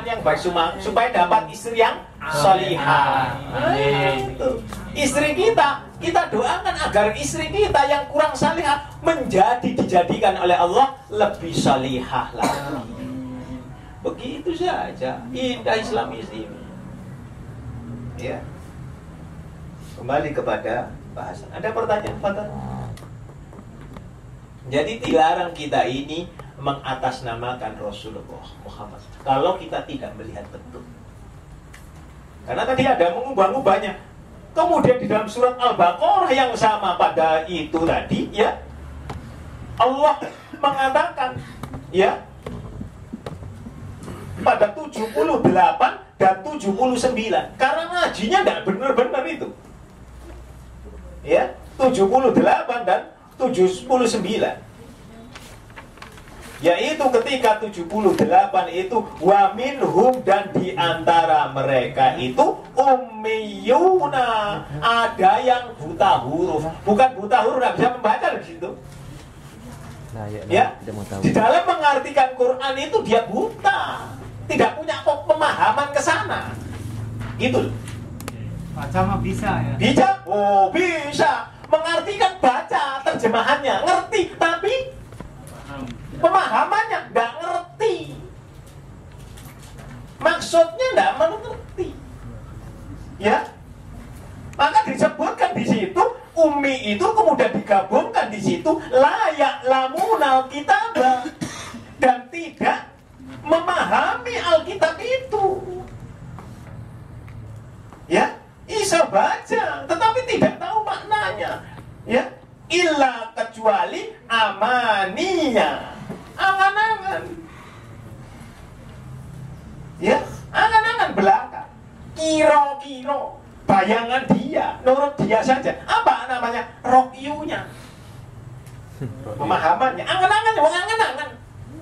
yang baik supaya dapat istri yang salihah. Itu istri kita doakan agar istri kita yang kurang salihah dijadikan oleh Allah lebih salihah lagi. Begitu saja indah Islam ini. Ya. Kembali kepada bahasan. Ada pertanyaan, Fadal? Jadi dilarang kita ini mengatasnamakan Rasulullah Muhammad kalau kita tidak melihat betul. Karena tadi ada mengubah-ubahnya. Kemudian di dalam surat Al-Baqarah yang sama pada itu tadi, ya, Allah mengatakan, ya, pada 78 dan 79. Karena ngajinya tidak benar-benar itu. Ya, 78 dan 79. Yaitu ketika 78 itu wa minhum, dan diantara mereka itu ummiyuna, ada yang buta huruf. Bukan buta huruf, nggak bisa membaca di situ. Ya, di dalam mengartikan Quran itu dia buta, tidak punya pemahaman ke sana. Itu. Baca mah bisa ya. Bisa? Oh, bisa. Mengartikan baca terjemahannya, ngerti, tapi pemahamannya nggak ngerti. Maksudnya nggak mengerti. Ya. Maka disebutkan di situ ummi itu kemudian digabungkan di situ layak lamunal kitabah, dan tidak memahami Alkitab itu. Ya, bisa baca tetapi tidak tahu maknanya. Ya, illa kecuali amaniya, angan-angan. Ya, angan-angan belaka, kira-kira, bayangan dia, menurut dia saja. Apa namanya? Rokyunya, pemahamannya, angan-angannya, angan-angan.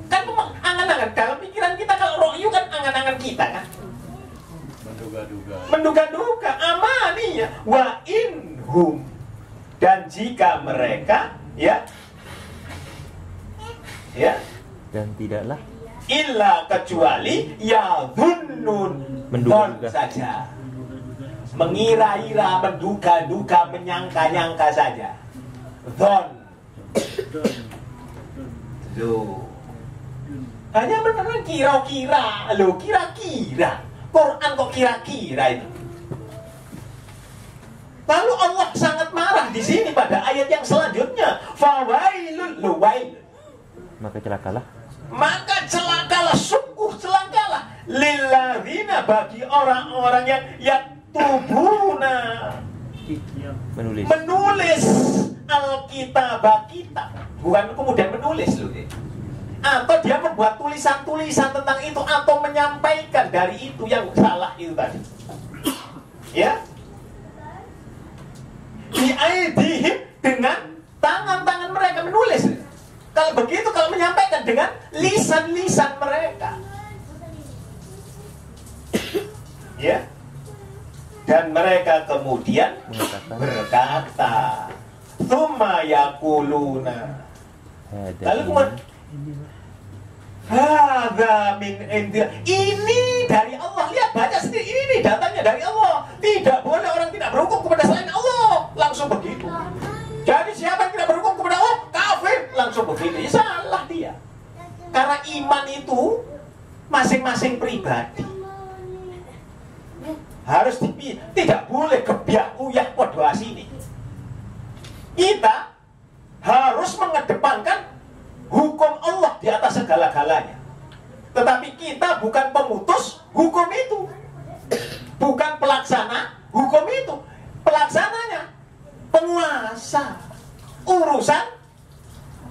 Kan angan-angan dalam pikiran kita, kalau rokyu kan angan-angan kita kan. Menduga-duga, amaniya, wa inhum, dan jika mereka, ya, dan tidaklah illa kecuali ya dhunnun, menduga saja, mengira-ira, menduga-duga, menyangka-nyangka saja. Dhon. Loh, hanya benar kira-kira. Loh, kira-kira. Quran kok kira-kira itu. Lalu Allah sangat marah di sini pada ayat yang selanjutnya. Fawailul luwail. Maka celakalah. Maka celakalah, sungguh celakalah. Lilladzina, bagi orang-orang yang yaktubuna, menulis Alkitab kita. Bukan kemudian menulis loh. Atau dia membuat tulisan-tulisan tentang itu, atau menyampaikan dari itu yang salah itu tadi. Ya. Di aidihim, dengan tangan-tangan mereka menulis. Kalau begitu, kalau menyampaikan dengan lisan-lisan mereka. Ya. Dan mereka kemudian berkata, "Tsumma yaquluna." Lalu kemudian, hadza min indillah. Ini dari Allah. Lihat, baca sendiri, ini datanya dari Allah. Tidak boleh orang tidak berhukum kepada selain Allah. Langsung begitu. Jadi siapa yang tidak berhukum kepada Allah, kafir. Langsung begitu. Ya, salah dia. Karena iman itu masing-masing pribadi. Harus dipilih. Tidak boleh gebiak uyah podo asini. Kita harus mengedepankan hukum Allah di atas segala-galanya. Tetapi kita bukan pemutus hukum itu, bukan pelaksana hukum itu. Pelaksananya penguasa, urusan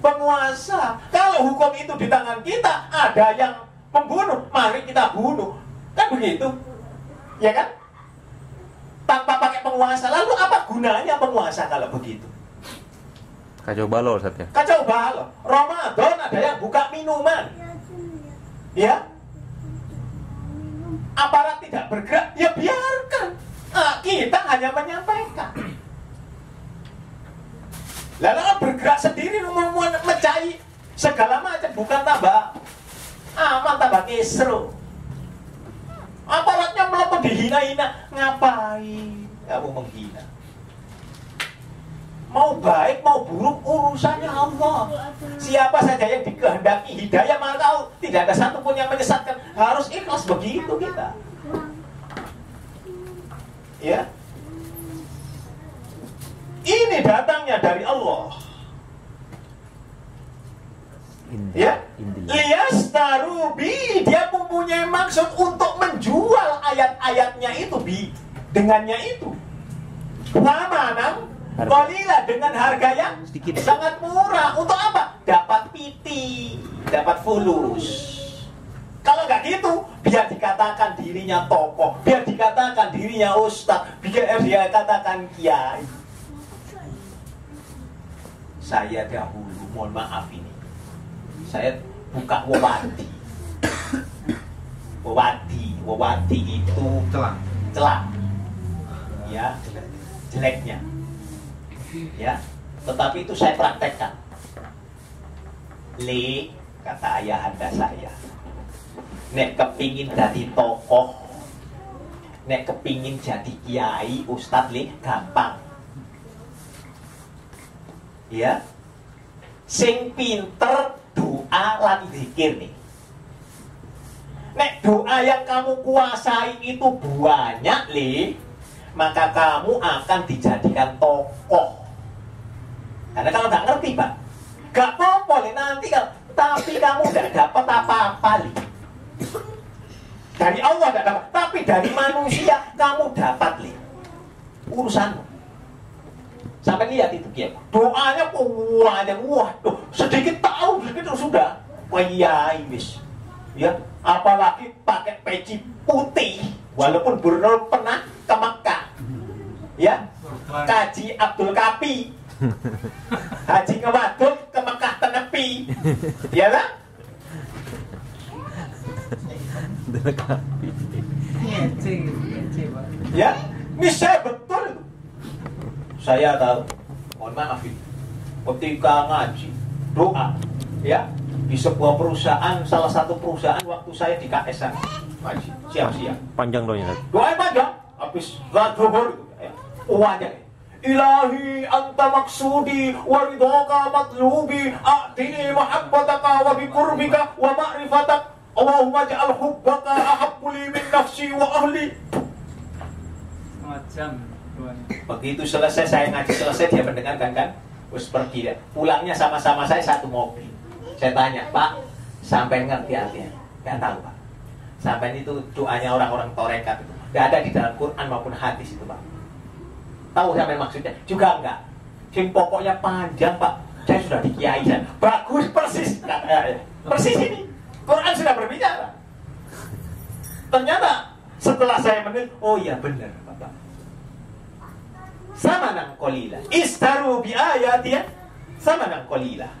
penguasa. Kalau hukum itu di tangan kita, ada yang membunuh, mari kita bunuh. Kan begitu, ya kan? Tanpa pakai penguasa. Lalu apa gunanya penguasa kalau begitu? Kacau balau, Ustaz ya? Kacau balau. Ramadan ada yang buka minuman. Ya. Aparat tidak bergerak, ya biarkan. Kita hanya menyampaikan. Lalu bergerak sendiri, mencari segala macam, bukan tambah aman, tambah kisru. dihina-hina. Ngapain kamu menghina? Mau baik, mau buruk, urusannya Allah. Siapa saja yang dikehendaki hidayah, maka tidak ada satupun yang menyesatkan. Harus ikhlas, begitu kita. Ya. Ini datangnya dari Allah. Ya, liyastarubi, dia mempunyai maksud untuk menjual ayat-ayatnya itu dengannya itu. Wamanang qalilah, dengan harga yang sedikit, sangat murah. Untuk apa? Dapat piti, dapat fulus. Kalau nggak gitu, biar dikatakan dirinya tokoh, biar dikatakan dirinya ustaz, biar dia katakan kiai. Saya dahulu, mohon maaf ini, saya buka wawati. Wawati itu celak, ya, jeleknya. Ya, tetapi itu saya praktekkan. Kata ayahanda saya, nek kepingin jadi tokoh, nek kepingin jadi kiai, ustadz, gampang. Ya, sing pinter doa lan zikir nih. Nek doa yang kamu kuasai itu banyak, maka kamu akan dijadikan tokoh. Karena kalau nggak ngerti, Pak, nggak apa-apa nanti kalau, tapi kamu nggak dapat apa-apa, dari Allah nggak dapat, tapi dari manusia kamu dapat, urusanmu. Sampai lihat itu dia, doanya kuatnya, waduh, sedikit tahu, sedikit sudah, wayai wis, ya, apalagi pakai peci putih, walaupun belum pernah ke Mekah, ya, kaji Abdul Kapi. Haji ngewadul ke Mekah tenepi, ya lah. Ya, ini saya betul itu. Saya tahu. Mohon maaf ini. Ketika ngaji doa, ya, di sebuah perusahaan, salah satu perusahaan waktu saya di KSN ngaji siang-siang. Panjang doanya. Doanya panjang. Habis zuhur, ya, uangnya. Ilahi anta maksudi waridhoka matlubi a'tini mahabbataka wa bikurbika wa ma'rifatak Allahumma ja'al hubbaka ahabbu li min nafsi wa ahli. Macam begitu selesai saya ngaji selesai, dia mendengarkan kan, terus pergi dia. Pulangnya sama-sama saya satu mobil. Saya tanya, Pak, sampai ngerti artinya? Nggak tahu, Pak. Sampai itu doanya orang-orang torekat itu nggak ada di dalam Quran maupun hadis itu, Pak. Tahu sampai maksudnya? Juga enggak. Sing pokoknya panjang, Pak. Saya sudah dikiai saya. Bagus, persis. Persis ini. Quran sudah berbicara. Ternyata setelah saya menilai, oh iya benar, Bapak. Sama nang kolila. Istaru bi ayatiyah. Sama nang kolila.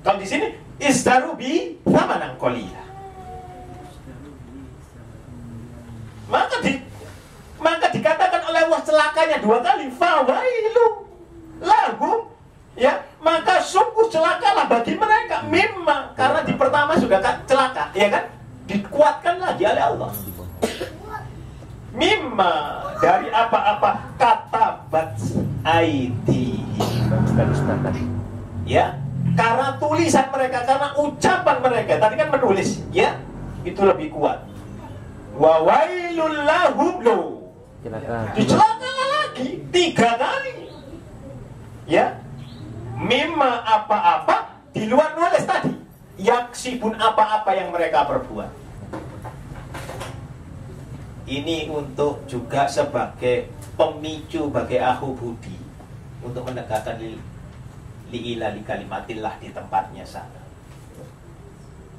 Kalau di sini istaru bi sama nang kolila. Maka dikatakan oleh Allah celakanya dua kali, fawailu lahum, ya, maka sungguh celakalah bagi mereka, mimma, karena di pertama sudah celaka, ya kan, dikuatkan lagi oleh Allah, mimma, dari apa-apa katabat aidi, ya, karena tulisan mereka, karena ucapan mereka, tadi kan menulis, ya, itu lebih kuat. Wa wailul lahum lo, dicelaka lagi 3 kali, ya, mimma apa-apa di luar nulis tadi, yaksibun apa-apa yang mereka perbuat. Ini untuk juga sebagai pemicu bagi Akhu Budi untuk menegakkan li'ilah li kalimatillah di tempatnya sana.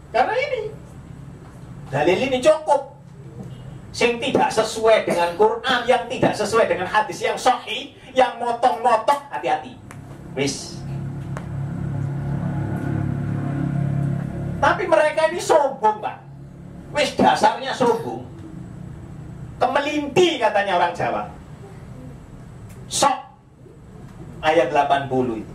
Karena ini dalil ini cukup. Yang tidak sesuai dengan Quran, yang tidak sesuai dengan hadis yang sahih, yang motong-motong, hati-hati. Wis. Tapi mereka ini sombong, Pak. Wis dasarnya sombong. Kemelinti katanya orang Jawa. Sok. Ayat 80 itu.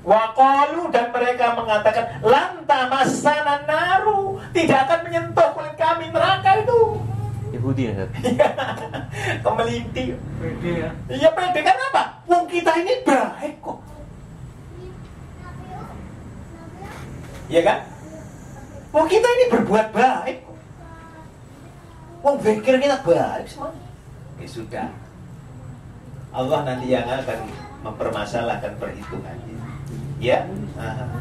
Waqalu, dan mereka mengatakan lan tamassana naru, tidak akan menyentuh kulit kami neraka itu. Budi ya, Ustaz? Kemelinti. Pede ya. Iya pede kan apa? Wong kita ini baik kok. Iya kan? Wong kita ini berbuat baik kok. Wong pikir kita baik semuanya. Ya sudah. Allah nanti yang akan mempermasalahkan perhitungannya. Ya. Aha.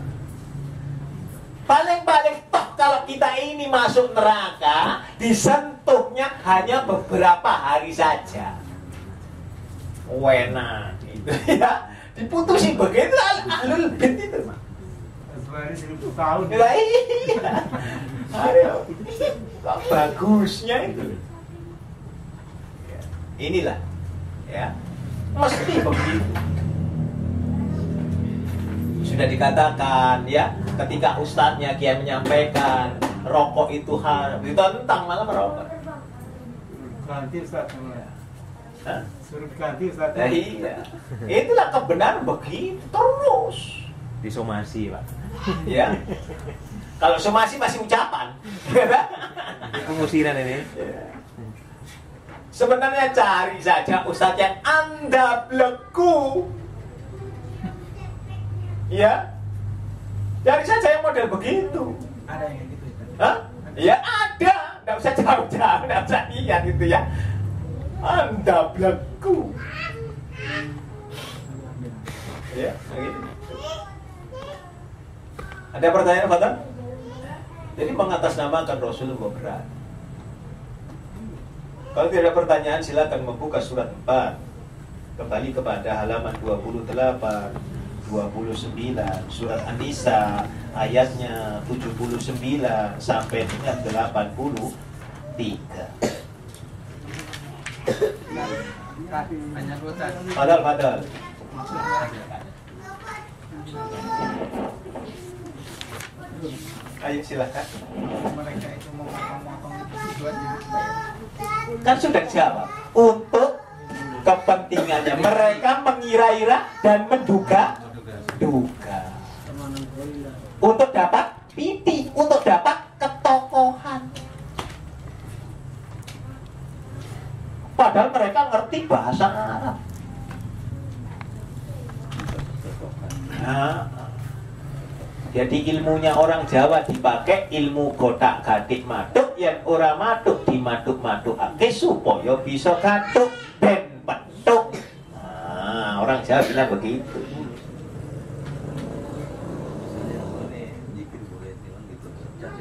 Paling-paling toh kalau kita ini masuk neraka, disentuhnya hanya beberapa hari saja. Wena gitu ya. Diputusin begitu ahlul bait itu. Sebenarnya 1000 tahun. Lah iya. Ayo. Kok bagusnya itu. Ya. Inilah ya. Mesti begitu. Sudah dikatakan ya, ketika ustadznya kiai menyampaikan rokok itu haram, ditentang malah merokok. Ganti Ustaz. Hah? Suruh ganti Ustaz. Nah, iya. Itulah kebenaran begitu terus. Disomasi, Pak. Ya. Kalau somasi masih ucapan. Pengusiran ini. Sebenarnya cari saja ustadz yang Anda beleku. Ya. Cari saja yang model begitu. Ada yang gitu Ustaz. Hah? Ya ada. Nggak usah jauh-jauh, nggak usah lihat gitu ya. Anda beleku. Ya, begitu. Ada pertanyaan, Fatan? Jadi mengatasnamakan Rasulullah berat. Kalau tidak ada pertanyaan, silakan membuka surat 4. Kembali kepada halaman 28, 29, surat An-Nisa, ayatnya 79 sampai dengan 83. Padahal. Ayo silakan. Mereka itu mau motong-motong itu tujuan dibayar. Kan sudah jawab. Untuk kepentingannya mereka mengira-ira dan menduga-duga. Untuk dapat piti, untuk dapat ketokohan. Padahal mereka ngerti bahasa Arab. Nah, jadi ilmunya orang Jawa dipakai ilmu gotak gadik maduk, yang ora maduk di maduk ake supaya bisa gatuk ben petuk. Nah, orang Jawa bilang begitu.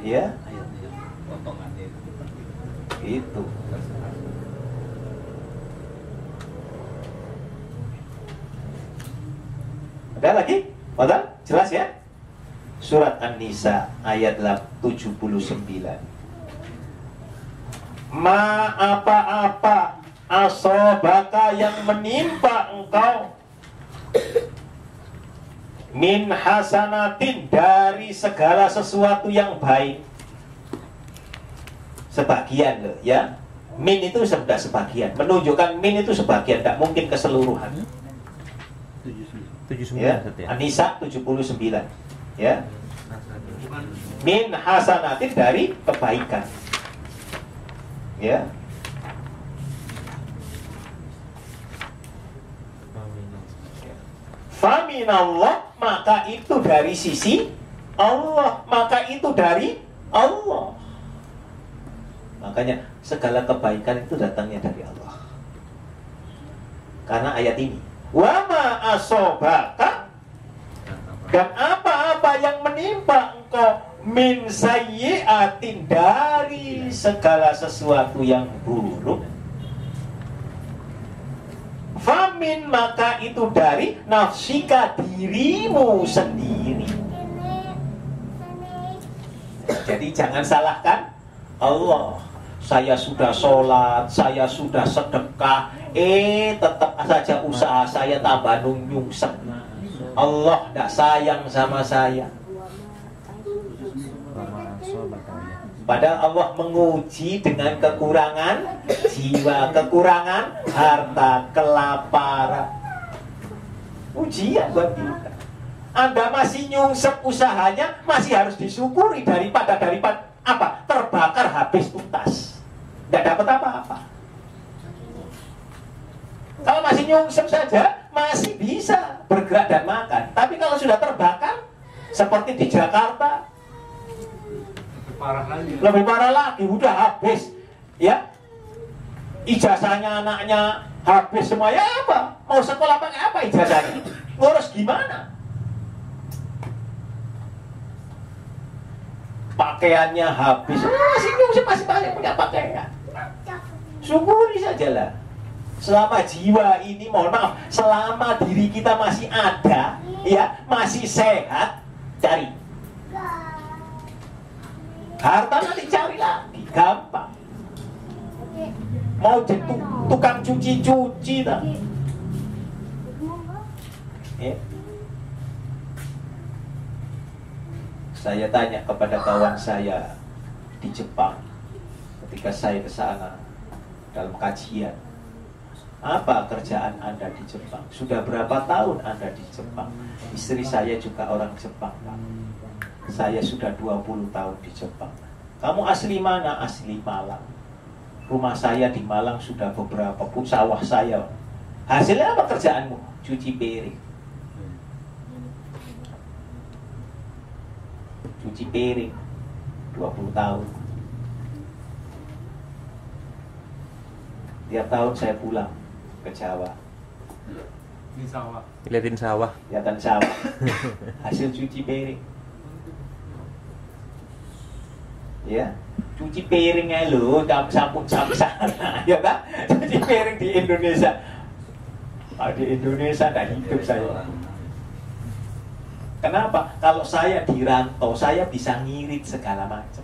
Ya, itu. Ada lagi? Betul? Jelas ya? Surat An-Nisa ayat 79. Ma apa-apa asobaka yang menimpa engkau min hasanatin, dari segala sesuatu yang baik. Sebagian loh ya. Min itu sudah sebagian, menunjukkan min itu sebagian, tidak mungkin keseluruhan. 79 Ya, ya. An-Nisa 79 ya. Min hasanatin, dari kebaikan. Ya. Faminallah, maka itu dari sisi Allah, maka itu dari Allah. Makanya segala kebaikan itu datangnya dari Allah. Karena ayat ini, wa ma asobaka, dan apa-apa yang menimpa engkau min sayyi'atin, dari segala sesuatu yang buruk, famin, maka itu dari nafsika, dirimu sendiri. Jadi jangan salahkan Allah. Saya sudah sholat, saya sudah sedekah, tetap saja usaha saya tambah nyungsep. Allah tidak sayang sama saya. Padahal Allah menguji dengan kekurangan jiwa, kekurangan harta, kelaparan. Ujian buat kita. Anda masih nyungsep usahanya, masih harus disyukuri daripada apa? Terbakar habis tuntas. Tidak dapat apa-apa. nyungsep saja masih bisa bergerak dan makan. Tapi kalau sudah terbakar, seperti di Jakarta, lebih parah lagi, udah habis, ya. Ijazahnya anaknya habis semua, ya apa? Mau sekolah pakai apa ijazahnya? Ngurus gimana? Pakaiannya habis, masih nyungsep, masih punya pakaian. Syukuri sajalah. Selama jiwa ini, mohon maaf, selama diri kita masih ada, ya, masih sehat, cari. Harta nanti cari lagi, gampang. Mau jadi tukang cuci-cuci tak? Ya. Saya tanya kepada kawan saya di Jepang ketika saya ke sana dalam kajian, apa kerjaan Anda di Jepang? Sudah berapa tahun Anda di Jepang? Istri saya juga orang Jepang, Pak. Saya sudah 20 tahun di Jepang. Kamu asli mana? Asli Malang. Rumah saya di Malang sudah beberapa pun sawah saya. Hasilnya apa kerjaanmu? Cuci piring. Cuci piring 20 tahun. Tiap tahun saya pulang ke Jawa. Di sawah. Liatin sawah. Kelihatan sawah. Hasil cuci piring. Ya, cuci piringnya lo, sampun sana, ya kan? Cuci piring di Indonesia. Di Indonesia nggak hidup saya. Kenapa? Kalau saya di rantau, saya bisa ngirit segala macam.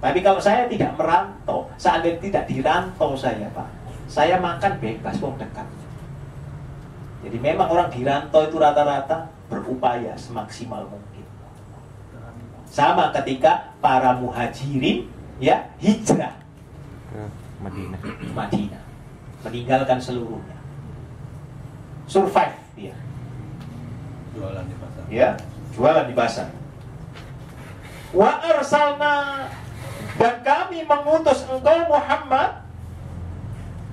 Tapi kalau saya tidak merantau, seandainya tidak dirantau saya, Pak, saya makan bebas, wong dekat. Jadi memang orang dirantau itu rata-rata berupaya semaksimal mungkin. Sama ketika para muhajirin, ya, hijrah Ke Madinah. Madinah, meninggalkan seluruhnya, survive dia, Jualan di pasar. ya, jualan di pasar. Wa arsalna, dan kami mengutus engkau Muhammad.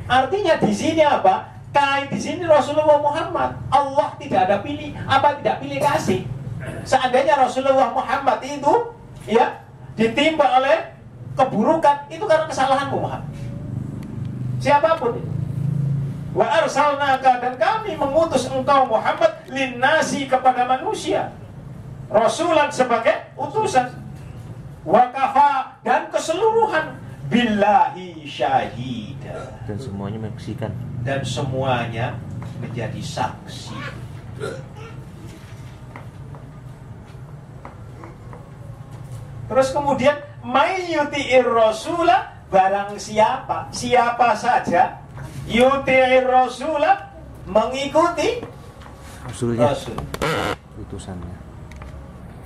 Artinya di sini apa? Kain di sini Rasulullah Muhammad. Allah tidak ada pilih, tidak pilih kasih. Seandainya Rasulullah Muhammad itu, ya, ditimpa oleh keburukan, itu karena kesalahanmu, Muhammad. Siapapun itu. Wa arsalnaka, dan kami mengutus engkau Muhammad linnasi, kepada manusia, rasulan, sebagai utusan. Wa kafa, dan keseluruhan, billahi syahida, Dan semuanya menyaksikan. dan semuanya menjadi saksi. Terus kemudian mayyuti'ir rasulah, barang siapa saja yuti'ir rasulah, mengikuti Rasulnya. Rasul, Utusannya.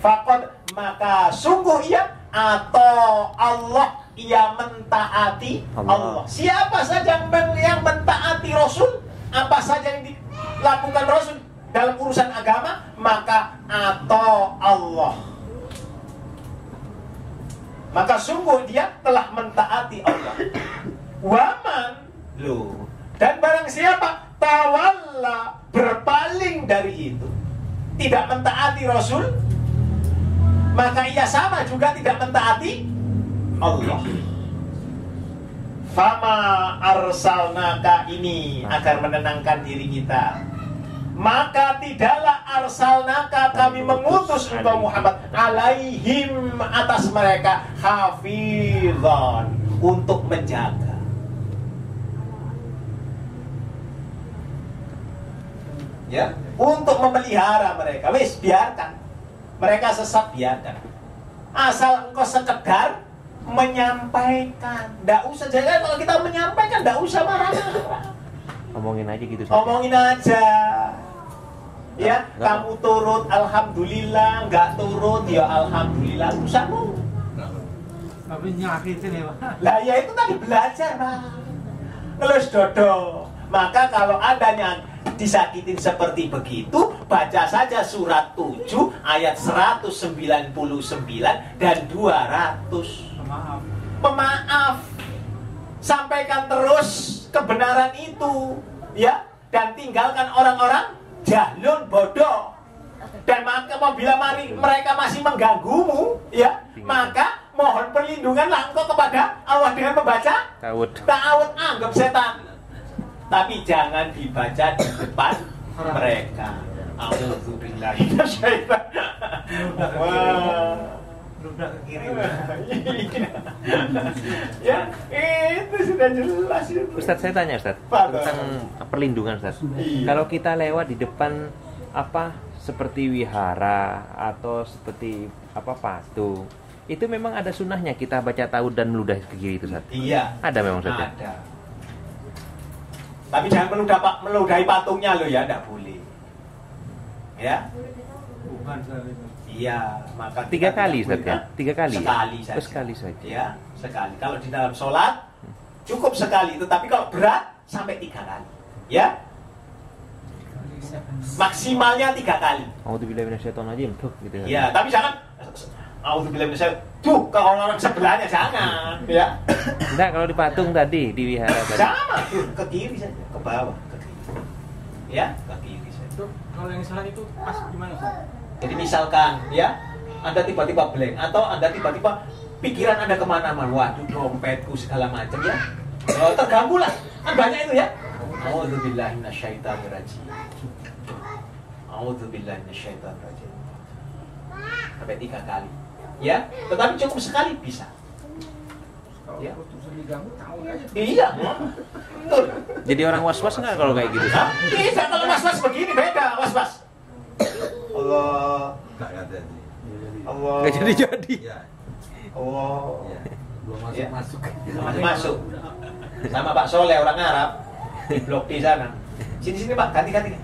faqad, maka sungguh ia, atau Allah, ia mentaati Allah. Siapa saja yang mentaati Rasul, apa saja yang dilakukan Rasul dalam urusan agama, maka atau Allah, maka sungguh dia telah mentaati Allah. Waman, dan barang siapa tawalla, berpaling dari itu, tidak mentaati Rasul, maka ia sama juga tidak mentaati Allah. Fama arsalnaka, ini agar menenangkan diri kita, maka tidaklah arsalnaka, kami mengutus engkau Muhammad, alaihim, atas mereka, hafizan, untuk menjaga. Ya, untuk memelihara mereka. Wis, biarkan mereka sesat, biarkan. Asal engkau sekedar menyampaikan, tidak usah. Jadi kalau kita menyampaikan, tidak usah marah-marah. Omongin aja gitu saja. Omongin aja. Ya, kamu turut, alhamdulillah. Nggak turut, ya alhamdulillah. Urusanmu. Tapi nyakitin ya, Pak. Lah ya itu tadi belajar, Pak. Ngelus dodo. Maka kalau adanya disakitin seperti begitu, baca saja surat 7 ayat 199 dan 200. Maaf. Pemaaf. Sampaikan terus kebenaran itu, ya, dan tinggalkan orang-orang jahlun, bodoh. Dan maka apabila mereka masih mengganggumu, ya, maka mohon perlindunganlah engkau kepada Allah dengan membaca ta'awud, anggap setan. Tapi jangan dibaca di depan mereka. A'udzubillahi minasyaitan. Ludah ke kiri. Ya, itu sudah jelas itu. Ustadz, saya tanya Ustadz tentang perlindungan Ustadz. Iya. Kalau kita lewat di depan seperti wihara atau seperti patung, itu memang ada sunnahnya kita baca ta'awud dan meludah ke kiri itu Ustadz? Iya. Ada memang Ustadz? Ada. Tapi jangan meludahi patungnya lo ya, tidak boleh. Ya. Bukan sekali itu. Iya, maka 3 kali Ustadz ya? 3 kali? Sekali saja. Sekali saja. Ya, sekali. Kalau di dalam sholat cukup sekali, tetapi kalau berat sampai 3 kali. Ya. Maksimalnya 3 kali. A'udzubillahi minasyaitonirrajim tuh gitu. Ya, tapi jangan a'udzubillahi minasyaitonir tuh ke orang sebelahnya jangan, ya. Enggak, kalau di patung tadi, di wihara tadi. Sama, tuh, ke kiri saja, ke bawah, ke kiri. Ya, ke kiri saja. Itu kalau yang salah itu pas gimana Ustaz? Jadi misalkan, ya, Anda tiba-tiba blank atau Anda tiba-tiba pikiran Anda kemana-mana, waduh dompetku segala macam ya, terganggu lah, kan banyak itu ya. A'udzubillahi minasyaitonirrajim. A'udzubillahi minasyaitonirrajim. Sampai 3 kali, ya. Tetapi cukup sekali bisa. Kalau Ya. terus diganggu tahu aja. Iya, betul. Jadi orang was-was nggak kalau kayak gitu? Hah? Bisa kalau was-was begini beda, was-was. Allah, Enggak ada sih. Allah. Nggak jadi-jadi. Iya. Allah. Iya. Belum Ya. masuk. Masuk. Sama Pak Soleh orang Arab di blok di sana. Sini Pak, ganti.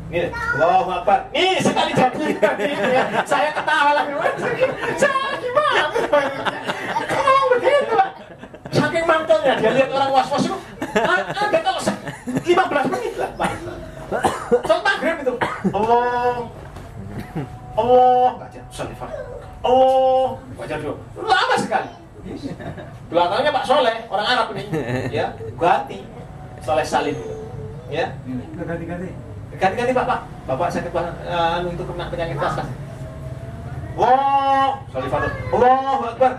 Nih, Allahu Akbar. Nih sekali jadi. Ya. Saya ketawa lagi. Saya gimana? Kalau begitu, Pak. Saking mantelnya dia lihat orang was-was itu. Ada kalau 15 menit lah, Pak. Soal maghrib itu. Allah, baca Salifah. Baca dulu. Lama sekali. Belakangnya Pak Soleh, orang Arab ini, ya, ganti Soleh Salim, ya. Ganti Pak. Bapak sakit itu kena penyakit kas. Salifah. Allahu Akbar.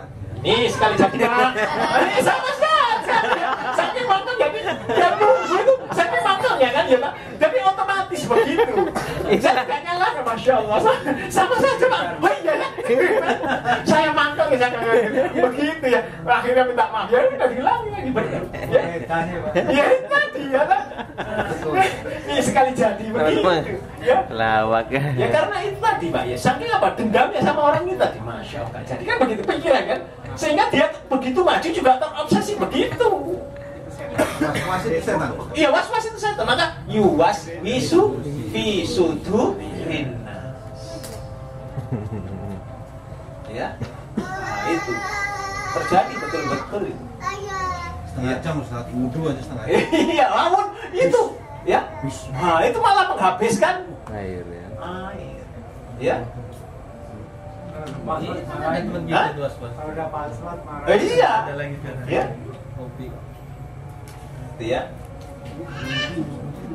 Nih sekali jadi Pak. Ini sama sekali. Saking matang jadi dia nunggu itu saking matangnya kan ya Pak. Jadi otomatis begitu. Saya nyala, masya Allah. Sama saja Pak. Oh iya ya. Saya mantap ya begitu ya. Akhirnya minta maaf ya udah hilang lagi benar. Ya itu tadi ya kan. Ini sekali jadi begitu. Ya. Lawak. Ya karena itu tadi Pak ya. Saking apa dendamnya sama orang itu tadi. Masya Allah. Jadi kan begitu pikiran kan. Sehingga dia begitu maju juga terobsesi begitu. Was-was itu setan. Iya, was-was itu setan. Maka yuwaswisu fi sudurin nas. Ya. Nah, itu terjadi betul-betul itu. Setengah jam Ustaz, wudhu aja setengah jam. Iya, lawan itu, ya. Nah, itu malah menghabiskan Air ya. air. Ya. Kalau udah paslat marah. Iya. Ada lagi kan. Ya. Kopi. Itu ya.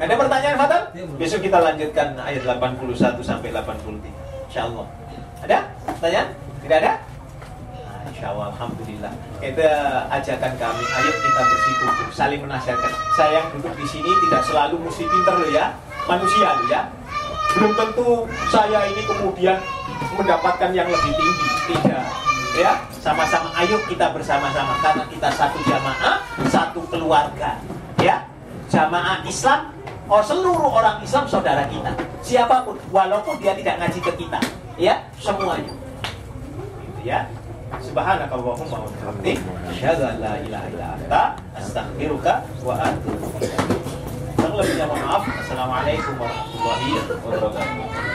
Ada pertanyaan Fatal? Besok kita lanjutkan ayat 81 sampai 83. Insyaallah. Ada pertanyaan? Tidak ada? Nah, insyaallah, alhamdulillah. Kita ajakan kami, ayo kita bersikukuh, saling menasihatkan. Saya yang duduk di sini tidak selalu mesti pinter loh ya, manusia loh ya. Belum tentu saya ini kemudian mendapatkan yang lebih tinggi, tidak. Ya, sama-sama ayo kita bersama-sama karena kita satu jamaah, satu keluarga. Ya, jamaah Islam, seluruh orang Islam saudara kita. Siapapun, walaupun dia tidak ngaji ke kita, ya, semuanya. Gitu ya. Subhanakallahumma wa bihamdik, asyhadu an la ilaha illa anta, astaghfiruka wa atubu ilaik. Yang lebihnya mohon maaf. Assalamualaikum warahmatullahi wabarakatuh.